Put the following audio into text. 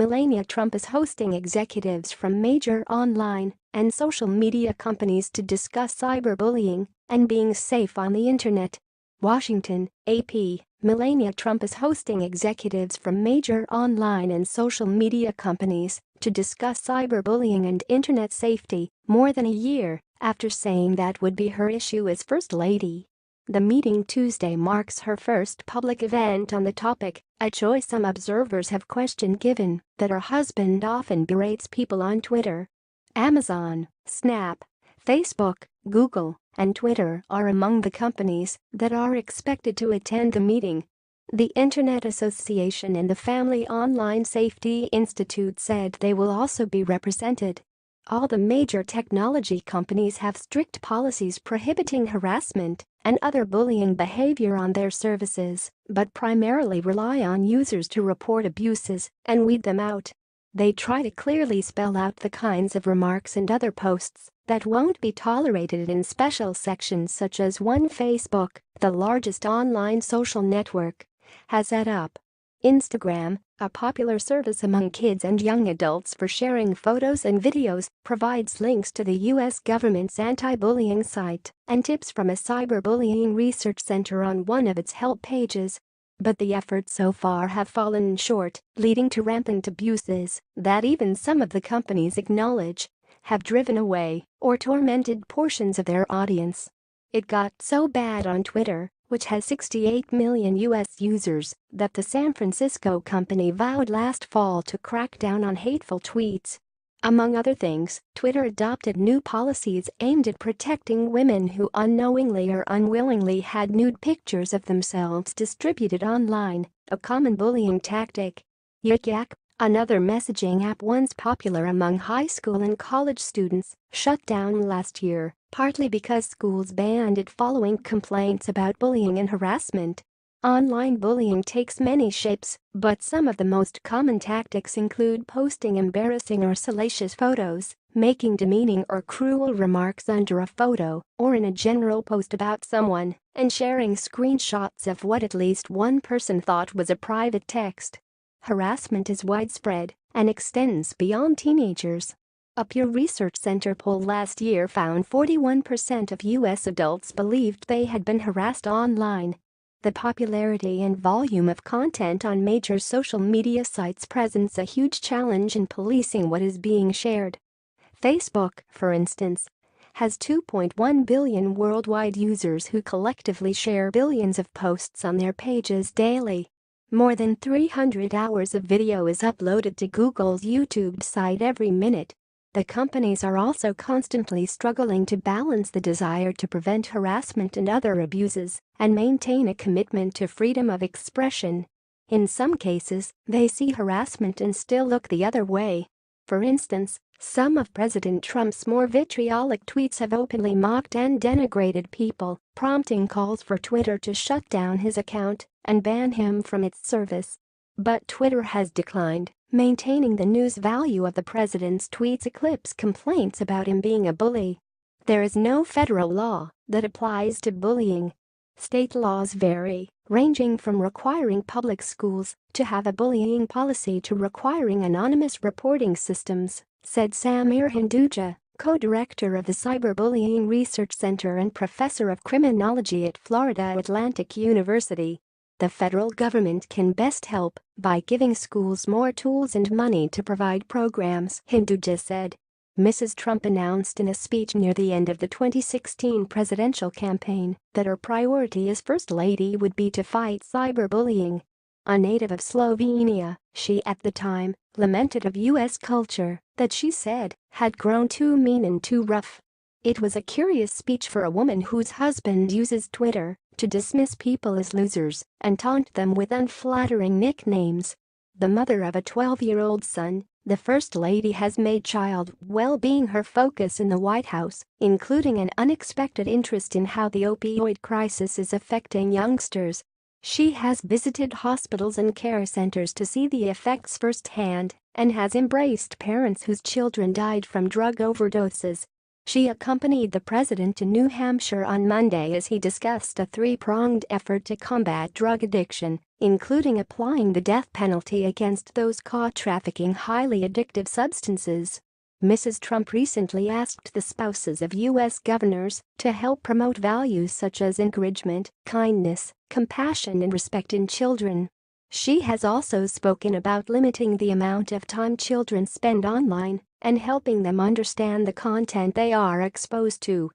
Melania Trump is hosting executives from major online and social media companies to discuss cyberbullying and being safe on the internet. Washington, AP. Melania Trump is hosting executives from major online and social media companies to discuss cyberbullying and internet safety more than a year after saying that would be her issue as First Lady. The meeting Tuesday marks her first public event on the topic, a choice some observers have questioned given that her husband often berates people on Twitter. Amazon, Snap, Facebook, Google, and Twitter are among the companies that are expected to attend the meeting. The Internet Association and the Family Online Safety Institute said they will also be represented. All the major technology companies have strict policies prohibiting harassment and other bullying behavior on their services, but primarily rely on users to report abuses and weed them out. They try to clearly spell out the kinds of remarks and other posts that won't be tolerated in special sections such as one Facebook, the largest online social network, has set up. Instagram, a popular service among kids and young adults for sharing photos and videos, provides links to the U.S. government's anti-bullying site and tips from a cyberbullying research center on one of its help pages. But the efforts so far have fallen short, leading to rampant abuses that even some of the companies acknowledge have driven away or tormented portions of their audience. It got so bad on Twitter, which has 68 million U.S. users, that the San Francisco company vowed last fall to crack down on hateful tweets. Among other things, Twitter adopted new policies aimed at protecting women who unknowingly or unwillingly had nude pictures of themselves distributed online, a common bullying tactic. Yik Yak, another messaging app once popular among high school and college students, shut down last year, partly because schools banned it following complaints about bullying and harassment. Online bullying takes many shapes, but some of the most common tactics include posting embarrassing or salacious photos, making demeaning or cruel remarks under a photo or in a general post about someone, and sharing screenshots of what at least one person thought was a private text. Harassment is widespread and extends beyond teenagers. A Pew Research Center poll last year found 41% of U.S. adults believed they had been harassed online. The popularity and volume of content on major social media sites presents a huge challenge in policing what is being shared. Facebook, for instance, has 2.1 billion worldwide users who collectively share billions of posts on their pages daily. More than 300 hours of video is uploaded to Google's YouTube site every minute. The companies are also constantly struggling to balance the desire to prevent harassment and other abuses and maintain a commitment to freedom of expression. In some cases, they see harassment and still look the other way. For instance, some of President Trump's more vitriolic tweets have openly mocked and denigrated people, prompting calls for Twitter to shut down his account and ban him from its service. But Twitter has declined, maintaining the news value of the president's tweets eclipse complaints about him being a bully. There is no federal law that applies to bullying. State laws vary, ranging from requiring public schools to have a bullying policy to requiring anonymous reporting systems, said Samir Hinduja, co-director of the Cyberbullying Research Center and professor of criminology at Florida Atlantic University. The federal government can best help by giving schools more tools and money to provide programs, Hinduja said. Mrs. Trump announced in a speech near the end of the 2016 presidential campaign that her priority as First Lady would be to fight cyberbullying. A native of Slovenia, she at the time lamented of U.S. culture that she said had grown too mean and too rough. It was a curious speech for a woman whose husband uses Twitter to dismiss people as losers and taunt them with unflattering nicknames. The mother of a 12-year-old son, the First Lady has made child well-being her focus in the White House, including an unexpected interest in how the opioid crisis is affecting youngsters. She has visited hospitals and care centers to see the effects firsthand and has embraced parents whose children died from drug overdoses. She accompanied the president to New Hampshire on Monday as he discussed a three-pronged effort to combat drug addiction, including applying the death penalty against those caught trafficking highly addictive substances. Mrs. Trump recently asked the spouses of U.S. governors to help promote values such as encouragement, kindness, compassion and respect in children. She has also spoken about limiting the amount of time children spend online and helping them understand the content they are exposed to.